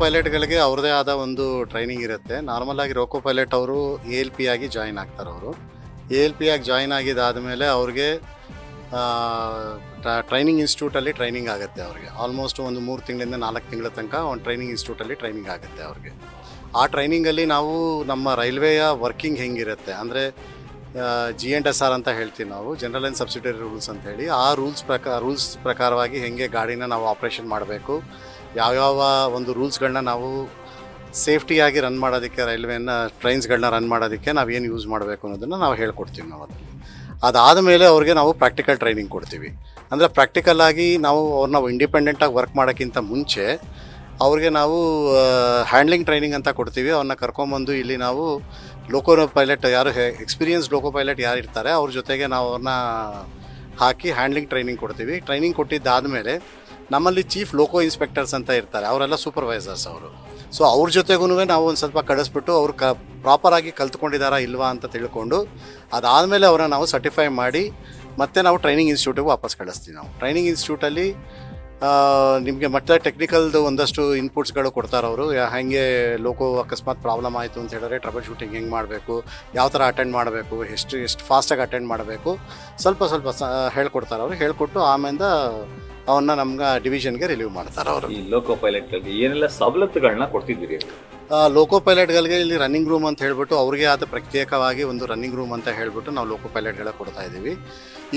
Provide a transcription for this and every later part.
ಪೈಲಟ್ಗಳಿಗೆ ಅವ್ರದ್ದೇ ಆದ ಒಂದು ಟ್ರೈನಿಂಗ್ ಇರುತ್ತೆ. ನಾರ್ಮಲಾಗಿ ಲೋಕೋ ಪೈಲಟ್ ಅವರು ALP ಆಗಿ ಜಾಯಿನ್ ಆಗ್ತಾರೆ. ಅವರು ALP ಆಗಿ ಜಾಯಿನ್ ಆಗಿದ್ದಾದಮೇಲೆ ಅವ್ರಿಗೆ ಟ್ರೈನಿಂಗ್ ಇನ್ಸ್ಟಿಟ್ಯೂಟಲ್ಲಿ ಟ್ರೈನಿಂಗ್ ಆಗುತ್ತೆ. ಅವ್ರಿಗೆ ಆಲ್ಮೋಸ್ಟ್ ಒಂದು 3 ತಿಂಗಳಿಂದ 4 ತಿಂಗಳ ತನಕ ಒಂದು ಟ್ರೈನಿಂಗ್ ಇನ್ಸ್ಟಿಟ್ಯೂಟಲ್ಲಿ ಟ್ರೈನಿಂಗ್ ಆಗುತ್ತೆ ಅವ್ರಿಗೆ. ಆ ಟ್ರೈನಿಂಗಲ್ಲಿ ನಾವು ನಮ್ಮ ರೈಲ್ವೆಯ ವರ್ಕಿಂಗ್ ಹೆಂಗಿರುತ್ತೆ ಅಂದರೆ GNSR ಅಂತ ಹೇಳ್ತೀವಿ ನಾವು, ಜನರಲ್ ಆ್ಯಂಡ್ ಸಬ್ಸಿಡರಿ ರೂಲ್ಸ್ ಅಂತ ಹೇಳಿ. ಆ ರೂಲ್ಸ್ ಪ್ರಕಾರವಾಗಿ ಹೇಗೆ ಗಾಡಿನ ನಾವು ಆಪ್ರೇಷನ್ ಮಾಡಬೇಕು, ಯಾವ್ಯಾವ ಒಂದು ರೂಲ್ಸ್ಗಳನ್ನ ನಾವು ಸೇಫ್ಟಿಯಾಗಿ ರನ್ ಮಾಡೋದಕ್ಕೆ, ರೈಲ್ವೆನ ಟ್ರೈನ್ಸ್ಗಳನ್ನ ರನ್ ಮಾಡೋದಕ್ಕೆ ನಾವೇನು ಯೂಸ್ ಮಾಡಬೇಕು ಅನ್ನೋದನ್ನು ನಾವು ಹೇಳ್ಕೊಡ್ತೀವಿ ನಾವು ಅದರಲ್ಲಿ. ಅದಾದ ಮೇಲೆ ಅವ್ರಿಗೆ ನಾವು ಪ್ರಾಕ್ಟಿಕಲ್ ಟ್ರೈನಿಂಗ್ ಕೊಡ್ತೀವಿ. ಅಂದರೆ ಪ್ರಾಕ್ಟಿಕಲಾಗಿ ನಾವು ಅವ್ರನ್ನ ಇಂಡಿಪೆಂಡೆಂಟಾಗಿ ವರ್ಕ್ ಮಾಡೋಕ್ಕಿಂತ ಮುಂಚೆ ಅವ್ರಿಗೆ ನಾವು ಹ್ಯಾಂಡ್ಲಿಂಗ್ ಟ್ರೈನಿಂಗ್ ಅಂತ ಕೊಡ್ತೀವಿ. ಅವ್ರನ್ನ ಕರ್ಕೊಂಬಂದು ಇಲ್ಲಿ ನಾವು ಲೋಕೋ ಪೈಲಟ್ ಯಾರು ಎಕ್ಸ್ಪೀರಿಯನ್ಸ್ ಲೋಕೋ ಪೈಲಟ್ ಯಾರು ಇರ್ತಾರೆ ಅವ್ರ ಜೊತೆಗೆ ನಾವು ಅವ್ರನ್ನ ಹಾಕಿ ಹ್ಯಾಂಡ್ಲಿಂಗ್ ಟ್ರೈನಿಂಗ್ ಕೊಡ್ತೀವಿ. ಟ್ರೈನಿಂಗ್ ಕೊಟ್ಟಿದ್ದಾದಮೇಲೆ ನಮ್ಮಲ್ಲಿ ಚೀಫ್ ಲೋಕೋ ಇನ್ಸ್ಪೆಕ್ಟರ್ಸ್ ಅಂತ ಇರ್ತಾರೆ, ಅವರೆಲ್ಲ ಸೂಪರ್ವೈಸರ್ಸ್ ಅವರು. ಸೊ ಅವ್ರ ಜೊತೆಗೂ ನಾವು ಒಂದು ಸ್ವಲ್ಪ ಕಳಿಸ್ಬಿಟ್ಟು ಅವ್ರು ಪ್ರಾಪರಾಗಿ ಕಲ್ತ್ಕೊಂಡಿದ್ದಾರಾ ಇಲ್ವಾ ಅಂತ ತಿಳ್ಕೊಂಡು ಅದಾದಮೇಲೆ ಅವರನ್ನು ನಾವು ಸರ್ಟಿಫೈ ಮಾಡಿ ಮತ್ತೆ ನಾವು ಟ್ರೈನಿಂಗ್ ಇನ್ಸ್ಟಿಟ್ಯೂಟಿಗೆ ವಾಪಸ್ ಕಳಿಸ್ತೀವಿ. ನಾವು ಟ್ರೈನಿಂಗ್ ಇನ್ಸ್ಟಿಟ್ಯೂಟಲ್ಲಿ ನಿಮಗೆ ಮತ್ತೆ ಟೆಕ್ನಿಕಲ್ದು ಒಂದಷ್ಟು ಇನ್ಪುಟ್ಸ್ಗಳು ಕೊಡ್ತಾರೆ ಅವರು. ಹಾಗೆ ಲೋಕೋ ಅಕಸ್ಮಾತ್ ಪ್ರಾಬ್ಲಮ್ ಆಯಿತು ಅಂತ ಹೇಳಿದ್ರೆ ಟ್ರಬಲ್ ಶೂಟಿಂಗ್ ಹೆಂಗೆ ಮಾಡಬೇಕು, ಯಾವ ಥರ ಅಟೆಂಡ್ ಮಾಡಬೇಕು, ಎಷ್ಟು ಫಾಸ್ಟಾಗಿ ಅಟೆಂಡ್ ಮಾಡಬೇಕು, ಸ್ವಲ್ಪ ಹೇಳ್ಕೊಡ್ತಾರೆ ಅವರು. ಹೇಳ್ಕೊಟ್ಟು ಆಮೇಲೆ ಅವನ್ನ ನಮ್ಗೆ ಡಿವಿಷನ್ಗೆ ರಿಲೀವ್ ಮಾಡ್ತಾರೆ ಅವರು. ಈ ಲೋಕೋ ಪೈಲಟ್ಗಳಿಗೆ ಏನೆಲ್ಲ ಸವಲತ್ತುಗಳನ್ನ ಕೊಡ್ತಿದ್ದೀರಿ? ಲೋಕೋ ಪೈಲಟ್ಗಳಿಗೆ ಇಲ್ಲಿ ರನ್ನಿಂಗ್ ರೂಮ್ ಅಂತ ಹೇಳ್ಬಿಟ್ಟು ಅವ್ರಿಗೆ ಆದ ಪ್ರತ್ಯೇಕವಾಗಿ ಒಂದು ರನ್ನಿಂಗ್ ರೂಮ್ ಅಂತ ಹೇಳ್ಬಿಟ್ಟು ನಾವು ಲೋಕೋ ಪೈಲಟ್ಗಳಿಗೆ ಕೊಡ್ತಾ ಇದ್ದೀವಿ.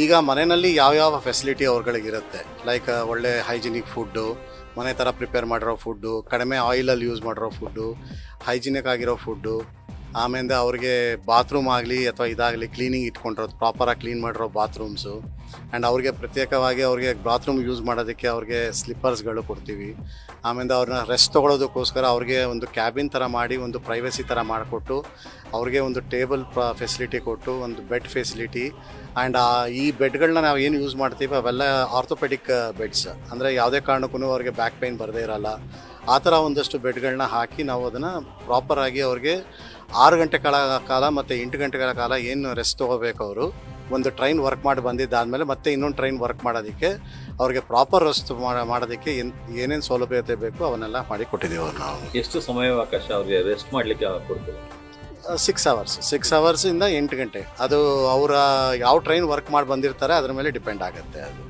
ಈಗ ಮನೆಯಲ್ಲಿ ಯಾವ್ಯಾವ ಫೆಸಿಲಿಟಿ ಅವ್ರಗಳಿಗಿರುತ್ತೆ, ಲೈಕ್ ಒಳ್ಳೆ ಹೈಜಿನಿಕ್ ಫುಡ್ಡು, ಮನೆ ಥರ ಪ್ರಿಪೇರ್ ಮಾಡಿರೋ ಫುಡ್ಡು, ಕಡಿಮೆ ಆಯಿಲಲ್ಲಿ ಯೂಸ್ ಮಾಡಿರೋ ಫುಡ್ಡು, ಹೈಜಿನಿಕ್ ಆಗಿರೋ ಫುಡ್ಡು, ಆಮೇಲೆ ಅವ್ರಿಗೆ ಬಾತ್ರೂಮ್ ಆಗಲಿ ಅಥವಾ ಇದಾಗಲಿ ಕ್ಲೀನಿಂಗ್ ಇಟ್ಕೊಂಡಿರೋದು, ಪ್ರಾಪರಾಗಿ ಕ್ಲೀನ್ ಮಾಡಿರೋ ಬಾತ್ರೂಮ್ಸು. ಆ್ಯಂಡ್ ಅವ್ರಿಗೆ ಪ್ರತ್ಯೇಕವಾಗಿ ಅವ್ರಿಗೆ ಬಾತ್ರೂಮ್ ಯೂಸ್ ಮಾಡೋದಕ್ಕೆ ಅವ್ರಿಗೆ ಸ್ಲಿಪ್ಪರ್ಸ್ಗಳು ಕೊಡ್ತೀವಿ. ಆಮೇಲೆ ಅವ್ರನ್ನ ರೆಸ್ಟ್ ತೊಗೊಳೋದಕ್ಕೋಸ್ಕರ ಅವ್ರಿಗೆ ಒಂದು ಕ್ಯಾಬಿನ್ ಥರ ಮಾಡಿ ಒಂದು ಪ್ರೈವಸಿ ಥರ ಮಾಡಿಕೊಟ್ಟು ಅವ್ರಿಗೆ ಒಂದು ಟೇಬಲ್ ಫೆಸಿಲಿಟಿ ಕೊಟ್ಟು ಒಂದು ಬೆಡ್ ಫೆಸಿಲಿಟಿ. ಆ್ಯಂಡ್ ಈ ಬೆಡ್ಗಳನ್ನ ನಾವು ಏನು ಯೂಸ್ ಮಾಡ್ತೀವಿ ಅವೆಲ್ಲ ಆರ್ಥೋಪೆಡಿಕ್ ಬೆಡ್ಸ್, ಅಂದರೆ ಯಾವುದೇ ಕಾರಣಕ್ಕೂ ಅವ್ರಿಗೆ ಬ್ಯಾಕ್ ಪೇಯ್ನ್ ಬರದೇ ಇರೋಲ್ಲ. ಆ ಥರ ಒಂದಷ್ಟು ಬೆಡ್ಗಳನ್ನ ಹಾಕಿ ನಾವು ಅದನ್ನು ಪ್ರಾಪರಾಗಿ ಅವ್ರಿಗೆ 6 ಗಂಟೆ ಕಾಲ ಮತ್ತು 8 ಗಂಟೆಗಳ ಕಾಲ ಏನು ರೆಸ್ಟ್ ತೊಗೋಬೇಕು ಅವರು, ಒಂದು ಟ್ರೈನ್ ವರ್ಕ್ ಮಾಡಿ ಬಂದಿದ್ದಾದಮೇಲೆ ಮತ್ತೆ ಇನ್ನೊಂದು ಟ್ರೈನ್ ವರ್ಕ್ ಮಾಡೋದಕ್ಕೆ ಅವ್ರಿಗೆ ಪ್ರಾಪರ್ ರೆಸ್ಟ್ ಮಾಡೋದಕ್ಕೆ ಏನೇನು ಸೌಲಭ್ಯತೆ ಬೇಕು ಅವನ್ನೆಲ್ಲ ಮಾಡಿ ಕೊಟ್ಟಿದ್ದೀವಿ ಅವ್ರು. ನಾವು ಎಷ್ಟು ಸಮಯಾವಕಾಶ ಅವ್ರಿಗೆ ರೆಸ್ಟ್ ಮಾಡಲಿಕ್ಕೆ ಕೊಡ್ತೀವಿ? 6 ಅವರ್ಸಿಂದ 8 ಗಂಟೆ. ಅದು ಅವರ ಯಾವ ಟ್ರೈನ್ ವರ್ಕ್ ಮಾಡಿ ಬಂದಿರ್ತಾರೆ ಅದ್ರ ಮೇಲೆ ಡಿಪೆಂಡ್ ಆಗುತ್ತೆ ಅದು.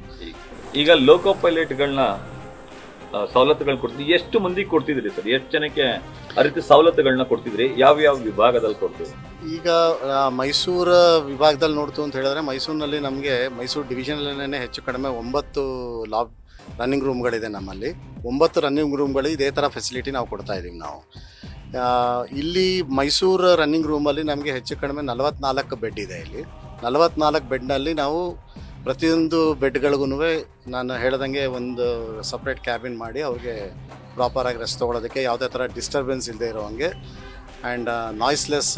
ಈಗ ಲೋಕೋ ಪೈಲಟ್ಗಳನ್ನ ಸವಲತ್ತುಗಳು ಕೊಡ್ತೀವಿ, ಎಷ್ಟು ಮಂದಿಗೆ ಕೊಡ್ತಿದ್ರಿ ಸರ್? ಎಷ್ಟು ಜನಕ್ಕೆ ಆ ರೀತಿ ಸವಲತ್ತುಗಳನ್ನ ಕೊಡ್ತಿದ್ರಿ? ಯಾವ ವಿಭಾಗದಲ್ಲಿ ಕೊಡ್ತೀವಿ? ಈಗ ಮೈಸೂರು ವಿಭಾಗದಲ್ಲಿ ನೋಡ್ತು ಅಂತ ಹೇಳಿದ್ರೆ ಮೈಸೂರಿನಲ್ಲಿ ನಮಗೆ ಮೈಸೂರು ಡಿವಿಷನಲ್ಲೇ ಹೆಚ್ಚು ಕಡಿಮೆ 9 ರನ್ನಿಂಗ್ ರೂಮ್ಗಳಿದೆ ನಮ್ಮಲ್ಲಿ. 9 ರನ್ನಿಂಗ್ ರೂಮ್ಗಳು ಇದೇ ಥರ ಫೆಸಿಲಿಟಿ ನಾವು ಕೊಡ್ತಾ ಇದ್ದೀವಿ ನಾವು. ಇಲ್ಲಿ ಮೈಸೂರು ರನ್ನಿಂಗ್ ರೂಮಲ್ಲಿ ನಮಗೆ ಹೆಚ್ಚು ಕಡಿಮೆ 44 ಬೆಡ್ ಇದೆ. ಇಲ್ಲಿ 44 ಬೆಡ್ನಲ್ಲಿ ನಾವು ಪ್ರತಿಯೊಂದು ಬೆಡ್ಗಳಿಗೂ ನಾನು ಹೇಳ್ದಂಗೆ ಒಂದು ಸಪ್ರೇಟ್ ಕ್ಯಾಬಿನ್ ಮಾಡಿ ಅವ್ರಿಗೆ ಪ್ರಾಪರಾಗಿ ರೆಸ್ಟ್ ತೊಗೊಳೋದಕ್ಕೆ, ಯಾವುದೇ ಥರ ಡಿಸ್ಟರ್ಬೆನ್ಸ್ ಇಲ್ಲದೆ ಇರೋ ಹಂಗೆ ಆ್ಯಂಡ್ ನಾಯ್ಸ್ಲೆಸ್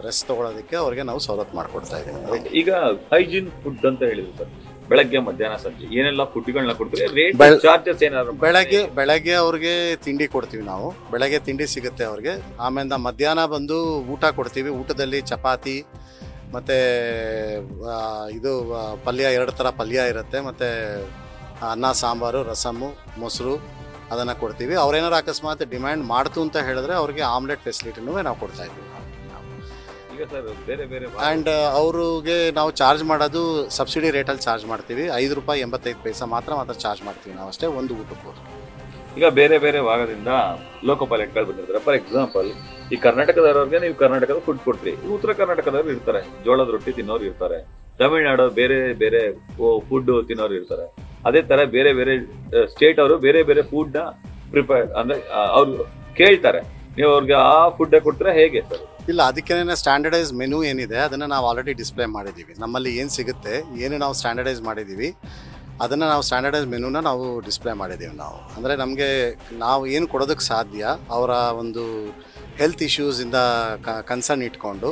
ರೆಸ್ಟ್ ತೊಗೊಳೋದಕ್ಕೆ ಅವ್ರಿಗೆ ನಾವು ಸವಲತ್ತು ಮಾಡಿಕೊಡ್ತಾ ಇದ್ದೀವಿ. ಈಗ ಹೈಜೀನ್ ಫುಡ್ ಅಂತ ಹೇಳಿದ್ರು ಸರ್, ಬೆಳಗ್ಗೆ ಮಧ್ಯಾಹ್ನ ಸಂಜೆ ಏನೆಲ್ಲ ಫುಡ್ಗಳನ್ನ ಕೊಡ್ತೀವಿ? ರೇಟ್ ಚಾರ್ಜಸ್ ಏನಾದ್ರು? ಬೆಳಗ್ಗೆ ಅವ್ರಿಗೆ ತಿಂಡಿ ಕೊಡ್ತೀವಿ ನಾವು, ಬೆಳಗ್ಗೆ ತಿಂಡಿ ಸಿಗುತ್ತೆ ಅವ್ರಿಗೆ. ಆಮೇಲೆ ಮಧ್ಯಾಹ್ನ ಬಂದು ಊಟ ಕೊಡ್ತೀವಿ. ಊಟದಲ್ಲಿ ಚಪಾತಿ ಮತ್ತು ಇದು ಪಲ್ಯ, 2 ಥರ ಪಲ್ಯ ಇರುತ್ತೆ, ಮತ್ತು ಅನ್ನ ಸಾಂಬಾರು, ರಸಮ್ಮು, ಮೊಸರು ಅದನ್ನು ಕೊಡ್ತೀವಿ. ಅವ್ರೇನಾರು ಅಕಸ್ಮಾತ್ ಡಿಮ್ಯಾಂಡ್ ಮಾಡ್ತು ಅಂತ ಹೇಳಿದ್ರೆ ಅವ್ರಿಗೆ ಆಮ್ಲೆಟ್ ಫೆಸಿಲಿಟಿನೂ ನಾವು ಕೊಡ್ತಾ ಇದ್ದೀವಿ. ಈಗ ಸರ್ ಬೇರೆ ಆ್ಯಂಡ್ ಅವ್ರಿಗೆ ನಾವು ಚಾರ್ಜ್ ಮಾಡೋದು ಸಬ್ಸಿಡಿ ರೇಟಲ್ಲಿ ಚಾರ್ಜ್ ಮಾಡ್ತೀವಿ. ₹5.85 ಮಾತ್ರ ಚಾರ್ಜ್ ಮಾಡ್ತೀವಿ ನಾವು ಅಷ್ಟೇ ಒಂದು ಊಟಕ್ಕೂ. ಈಗ ಬೇರೆ ಭಾಗದಿಂದ ಲೋಕೋ ಪೈಲಟ್ಗಳು ಬಂದಿರ್ತಾರೆ. ಫಾರ್ ಎಕ್ಸಾಂಪಲ್, ಈ ಕರ್ನಾಟಕದವ್ರಿಗೆ ನೀವು ಕರ್ನಾಟಕದ ಫುಡ್ ಕೊಡ್ತೀರಿ, ಉತ್ತರ ಕರ್ನಾಟಕದವ್ರು ಇರ್ತಾರೆ, ಜೋಳದ ರೊಟ್ಟಿ ತಿನ್ನೋರು ಇರ್ತಾರೆ, ತಮಿಳ್ನಾಡು ಬೇರೆ ಫುಡ್ ತಿನ್ನೋರು ಇರ್ತಾರೆ. ಅದೇ ತರ ಬೇರೆ ಸ್ಟೇಟ್ ಅವರು ಬೇರೆ ಫುಡ್ ನ ಪ್ರಿಪೇರ್ ಅಂದ್ರೆ ಅವ್ರು ಕೇಳ್ತಾರೆ, ನೀವು ಅವ್ರಿಗೆ ಆ ಫುಡ್ ಕೊಡ್ತೀರಾ ಹೇಗೆ ಸರ್? ಇಲ್ಲ, ಅದಕ್ಕೇನೆ ಸ್ಟ್ಯಾಂಡರ್ಡೈಸ್ ಮೆನು ಏನಿದೆ ಅದನ್ನು ನಾವು ಆಲ್ರೆಡಿ ಡಿಸ್ಪ್ಲೇ ಮಾಡಿದ್ದೀವಿ. ನಮ್ಮಲ್ಲಿ ಏನು ಸಿಗುತ್ತೆ, ಏನು ನಾವು ಸ್ಟ್ಯಾಂಡರ್ಡೈಸ್ ಮಾಡಿದ್ದೀವಿ ಅದನ್ನು ನಾವು ಸ್ಟ್ಯಾಂಡರ್ಡೈಸ್ ಮೆನುನ ನಾವು ಡಿಸ್ಪ್ಲೇ ಮಾಡಿದ್ದೀವಿ ನಾವು. ಅಂದರೆ ನಮಗೆ ನಾವು ಏನು ಕೊಡೋದಕ್ಕೆ ಸಾಧ್ಯ ಅವರ ಒಂದು ಹೆಲ್ತ್ ಇಶ್ಯೂಸಿಂದ ಕನ್ಸರ್ನ್ ಇಟ್ಕೊಂಡು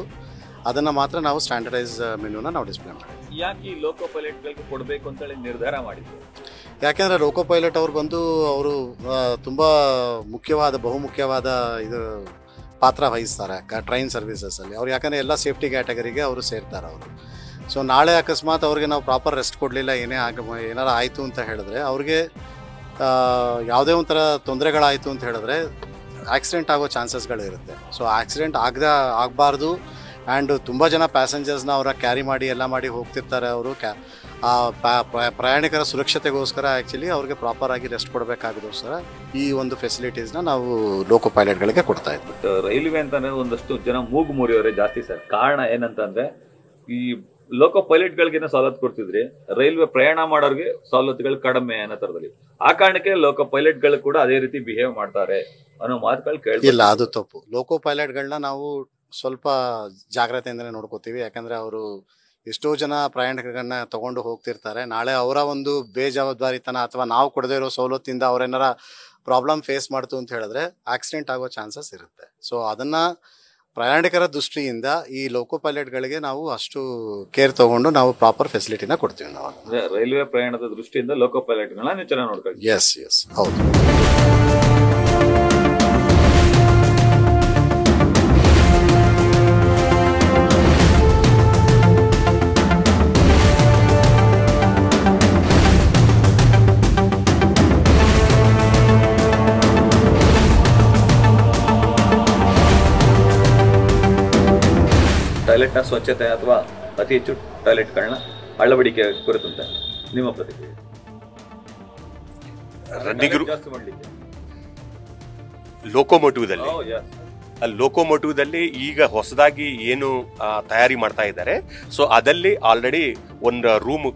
ಅದನ್ನು ಮಾತ್ರ ನಾವು ಸ್ಟ್ಯಾಂಡರ್ಡೈಸ್ ಮೆನುನ ನಾವು ಡಿಸ್ಪ್ಲೇ ಮಾಡಿದ್ದೀವಿ. ಯಾಕೆ ಈ ಲೋಕೋ ಪೈಲಟ್ಗಳಿಗೆ ಕೊಡಬೇಕು ಅಂತೇಳಿ ನಿರ್ಧಾರ ಮಾಡಿದ್ರು? ಯಾಕೆಂದರೆ ಲೋಕೋ ಪೈಲಟ್ ಅವರು ಬಂದು ಅವರು ತುಂಬ ಬಹುಮುಖ್ಯವಾದ ಇದು ಪಾತ್ರ ವಹಿಸ್ತಾರೆ ಟ್ರೈನ್ ಸರ್ವಿಸಸಲ್ಲಿ. ಅವ್ರು ಯಾಕಂದರೆ ಎಲ್ಲ ಸೇಫ್ಟಿ ಕ್ಯಾಟಗರಿಗೆ ಅವರು ಸೇರ್ತಾರೆ ಅವರು. ಸೊ ನಾಳೆ ಅಕಸ್ಮಾತ್ ಅವ್ರಿಗೆ ನಾವು ಪ್ರಾಪರ್ ರೆಸ್ಟ್ ಕೊಡಲಿಲ್ಲ, ಏನಾರು ಆಯಿತು ಅಂತ ಹೇಳಿದ್ರೆ ಅವ್ರಿಗೆ ಯಾವುದೇ ಒಂಥರ ತೊಂದರೆಗಳಾಯಿತು ಅಂತ ಹೇಳಿದ್ರೆ ಆಕ್ಸಿಡೆಂಟ್ ಆಗೋ ಚಾನ್ಸಸ್ಗಳಿರುತ್ತೆ. ಸೊ ಆಕ್ಸಿಡೆಂಟ್ ಆಗಬಾರ್ದು. ಆ್ಯಂಡ್ ತುಂಬ ಜನ ಪ್ಯಾಸೆಂಜರ್ಸ್ನ ಅವರ ಕ್ಯಾರಿ ಮಾಡಿ ಎಲ್ಲ ಮಾಡಿ ಹೋಗ್ತಿರ್ತಾರೆ. ಅವರು ಪ್ರಯಾಣಿಕರ ಸುರಕ್ಷತೆಗೋಸ್ಕರ ಆ್ಯಕ್ಚುಲಿ ಅವ್ರಿಗೆ ಪ್ರಾಪರಾಗಿ ರೆಸ್ಟ್ ಕೊಡಬೇಕಾಗೋಸ್ಕರ ಈ ಒಂದು ಫೆಸಿಲಿಟೀಸ್ನ ನಾವು ಲೋಕೋ ಪೈಲಟ್ಗಳಿಗೆ ಕೊಡ್ತಾ ಇದ್ವಿ. ಬಟ್ ರೈಲ್ವೆ ಅಂತಂದ್ರೆ ಒಂದಷ್ಟು ಜನ ಮೂಗು ಮುರಿಯೋರೆ ಜಾಸ್ತಿ ಸರ್. ಕಾರಣ ಏನಂತಂದ್ರೆ ಈ ಲೋಕೋ ಪೈಲಟ್ಗಳಿಗೇನೋ ಸವಲತ್ತು ಕೊಡ್ತಿದ್ರಿ, ರೈಲ್ವೆ ಪ್ರಯಾಣ ಮಾಡೋರಿಗೆ ಸವಲತ್ತುಗಳು ಕಡಿಮೆ ಅನ್ನೋ ತರದಲ್ಲಿ. ಆ ಕಾರಣಕ್ಕೆ ಲೋಕೋ ಪೈಲಟ್ಗಳು ಕೂಡ ಅದೇ ರೀತಿ ಬಿಹೇವ್ ಮಾಡ್ತಾರೆ ಅನ್ನೋ ಮಾತುಗಳು ಕೇಳಿ. ಇಲ್ಲ, ಅದು ತಪ್ಪು. ಲೋಕೋ ಪೈಲಟ್ಗಳನ್ನ ನಾವು ಸ್ವಲ್ಪ ಜಾಗ್ರತೆಯಿಂದಲೇ ನೋಡ್ಕೋತೀವಿ. ಯಾಕಂದರೆ ಅವರು ಎಷ್ಟೋ ಜನ ಪ್ರಯಾಣಿಕರನ್ನ ತಗೊಂಡು ಹೋಗ್ತಿರ್ತಾರೆ. ನಾಳೆ ಅವರ ಒಂದು ಬೇಜವಾಬ್ದಾರಿತನ ಅಥವಾ ನಾವು ಕೊಡದೇ ಇರೋ ಸವಲತ್ತಿಂದ ಅವರೇನಾರ ಪ್ರಾಬ್ಲಮ್ ಫೇಸ್ ಮಾಡ್ತು ಅಂತ ಹೇಳಿದ್ರೆ ಆಕ್ಸಿಡೆಂಟ್ ಆಗೋ ಚಾನ್ಸಸ್ ಇರುತ್ತೆ. ಸೊ ಅದನ್ನು ಪ್ರಯಾಣಿಕರ ದೃಷ್ಟಿಯಿಂದ ಈ ಲೋಕೋ ಪೈಲಟ್ಗಳಿಗೆ ನಾವು ಅಷ್ಟು ಕೇರ್ ತಗೊಂಡು ನಾವು ಪ್ರಾಪರ್ ಫೆಸಿಲಿಟಿನ ಕೊಡ್ತೀವಿ. ನಾವು ರೈಲ್ವೆ ಪ್ರಯಾಣದ ದೃಷ್ಟಿಯಿಂದ ಲೋಕೋ ಪೈಲಟ್ಗಳನ್ನ ನೀವು ಚೆನ್ನಾಗಿ ನೋಡ್ಕೊಳ್ತೀವಿ. ಎಸ್ ಹೌದು. ಟಾಯ್ಲೆಟ್ನ ಸ್ವಚ್ಛತೆ ಅಥವಾ ಅತಿ ಹೆಚ್ಚು ಟಾಯ್ಲೆಟ್ಗಳನ್ನ ಅಳವಡಿಕೆ ಕುರಿತಂತೆ ನಿಮ್ಮ ಪ್ರತಿಕ್ರಿಯೆ? ಲೋಕೋಮೋಟಿವ್ದಲ್ಲಿ ಈಗ ಹೊಸದಾಗಿ ಏನು ತಯಾರಿ ಮಾಡ್ತಾ ಇದ್ದಾರೆ, ಸೊ ಅದಲ್ಲಿ ಆಲ್ರೆಡಿ ಒಂದು ರೂಮ್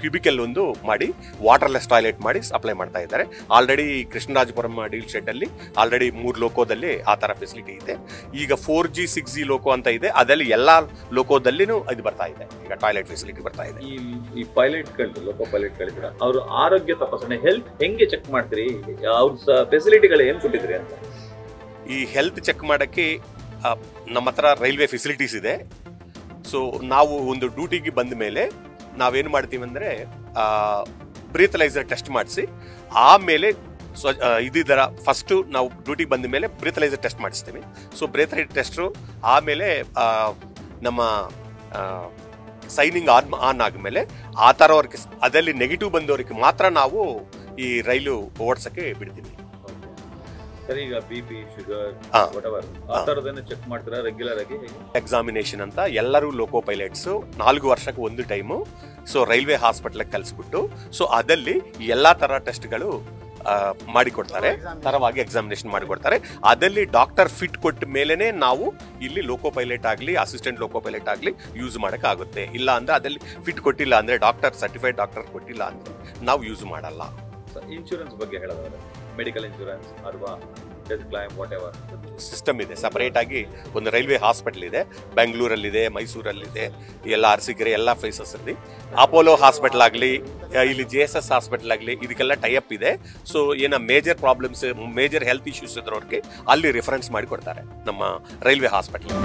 ಕ್ಯೂಬಿಕಲ್ ಒಂದು ಮಾಡಿ ವಾಟರ್ಲೆಸ್ ಟಾಯ್ಲೆಟ್ ಮಾಡಿ ಸಪ್ಲೈ ಮಾಡ್ತಾ ಇದ್ದಾರೆ. ಆಲ್ರೆಡಿ ಕೃಷ್ಣರಾಜಪುರಂ ಡೀಲ್ ಶೆಡ್ ಅಲ್ಲಿ ಆಲ್ರೆಡಿ 3 ಲೋಕೋದಲ್ಲಿ ಆ ತರ ಫೆಸಿಲಿಟಿ ಇದೆ. ಈಗ 4G 6G ಲೋಕೋ ಅಂತ ಇದೆ, ಅದರಲ್ಲಿ ಎಲ್ಲಾ ಲೋಕೋದಲ್ಲಿನೂ ಇದು ಬರ್ತಾ ಇದೆ, ಈಗ ಟಾಯ್ಲೆಟ್ ಫೆಸಿಲಿಟಿ ಬರ್ತಾ ಇದೆ. ಈ ಪೈಲಟ್ಗಳು, ಲೋಕೋ ಪೈಲಟ್ಗಳಿದ್ರೆ ಅವ್ರ ಆರೋಗ್ಯ ತಪಾಸಣೆ, ಹೆಲ್ತ್ ಹೆಂಗೆ ಚೆಕ್ ಮಾಡ್ತೀರಿ? ಅವ್ರ ಫೆಸಿಲಿಟಿಗಳು ಏನ್ ಕೊಟ್ಟಿದ್ರಿ ಅಂತ? ಈ ಹೆಲ್ತ್ ಚೆಕ್ ಮಾಡೋಕ್ಕೆ ನಮ್ಮ ಹತ್ರ ರೈಲ್ವೆ ಫೆಸಿಲಿಟೀಸ್ ಇದೆ. ಸೊ ನಾವು ಒಂದು ಡ್ಯೂಟಿಗೆ ಬಂದ ಮೇಲೆ ನಾವೇನು ಮಾಡ್ತೀವಿ ಅಂದರೆ ಬ್ರೀಥಲೈಸರ್ ಟೆಸ್ಟ್ ಮಾಡಿಸಿ ಆಮೇಲೆ ಇದರ ಫಸ್ಟು ನಾವು ಡ್ಯೂಟಿಗೆ ಬಂದ ಮೇಲೆ ಬ್ರೀಥಲೈಸರ್ ಟೆಸ್ಟ್ ಮಾಡಿಸ್ತೀವಿ. ಸೊ ಬ್ರೀಥಲೈಸರ್ ಟೆಸ್ಟು ಆಮೇಲೆ ನಮ್ಮ ಸೈನಿಂಗ್ ಆನ್ ಆದಮೇಲೆ ಆ ಥರವ್ರಿಗೆ ಅದರಲ್ಲಿ ನೆಗೆಟಿವ್ ಬಂದವ್ರಿಗೆ ಮಾತ್ರ ನಾವು ಈ ರೈಲು ಓಡಿಸೋಕ್ಕೆ ಬಿಡ್ತೀವಿ. ಸರ್, ಈಗ BP, ಶುಗರ್, ವಾಟೆವರ್ ಆ ಥರದನ್ನ ಚೆಕ್ ಮಾಡ್ತೀರಾ ರೆಗ್ಯುಲರ್ ಆಗಿ? ಎಕ್ಸಾಮಿನೇಷನ್ ಅಂತ ಎಲ್ಲರೂ ಲೋಕೋ ಪೈಲಟ್ಸು 4 ವರ್ಷಕ್ಕೆ ಒಂದು ಟೈಮು ಸೊ ರೈಲ್ವೆ ಹಾಸ್ಪಿಟ್ಲಿಗೆ ಕಳಿಸ್ಬಿಟ್ಟು ಸೊ ಅದಲ್ಲಿ ಎಲ್ಲ ಥರ ಟೆಸ್ಟ್ಗಳು ಮಾಡಿಕೊಡ್ತಾರೆ, ತರವಾಗಿ ಎಕ್ಸಾಮಿನೇಷನ್ ಮಾಡಿಕೊಡ್ತಾರೆ. ಅದಲ್ಲಿ ಡಾಕ್ಟರ್ ಫಿಟ್ ಕೊಟ್ಟ ಮೇಲೆನೆ ನಾವು ಇಲ್ಲಿ ಲೋಕೋ ಪೈಲಟ್ ಆಗಲಿ ಅಸಿಸ್ಟೆಂಟ್ ಲೋಕೋ ಪೈಲಟ್ ಆಗಲಿ ಯೂಸ್ ಮಾಡೋಕ್ಕಾಗುತ್ತೆ. ಇಲ್ಲ ಅಂದರೆ ಅದಲ್ಲಿ ಫಿಟ್ ಕೊಟ್ಟಿಲ್ಲ ಅಂದರೆ ಡಾಕ್ಟರ್ ಸರ್ಟಿಫೈಡ್ ಡಾಕ್ಟರ್ ಕೊಟ್ಟಿಲ್ಲ ಅಂದರೆ ನಾವು ಯೂಸ್ ಮಾಡಲ್ಲ. ಇನ್ಶೂರೆನ್ಸ್ ಬಗ್ಗೆ ಹೇಳೋದಾದ್ರೆ ಮೆಡಿಕಲ್ ಇನ್ಶೂರೆನ್ಸ್ ಅಥವಾ ಡೆತ್ ಕ್ಲೈಮ್ ವಾಟೆವರ್ ಸಿಸ್ಟಮ್ ಇದೆ. ಸಪರೇಟ್ ಆಗಿ ಒಂದು ರೈಲ್ವೆ ಹಾಸ್ಪಿಟಲ್ ಇದೆ, ಬೆಂಗಳೂರಲ್ಲಿದೆ, ಮೈಸೂರಲ್ಲಿದೆ, ಎಲ್ಲ ಅರಸೀಕೆರೆ ಎಲ್ಲ ಪ್ಲೇಸಸ್ ಅಲ್ಲಿ. ಅಪೋಲೋ ಹಾಸ್ಪಿಟಲ್ ಆಗಲಿ, ಇಲ್ಲಿ JSS ಹಾಸ್ಪಿಟಲ್ ಆಗಲಿ, ಇದಕ್ಕೆಲ್ಲ ಟೈಅಪ್ ಇದೆ. ಸೊ ಏನೋ major problems, major health issues ಇದ್ರವ್ರಿಗೆ ಅಲ್ಲಿ ರೆಫರೆನ್ಸ್ ಮಾಡಿ ಕೊಡ್ತಾರೆ ನಮ್ಮ ರೈಲ್ವೆ ಹಾಸ್ಪಿಟಲ್.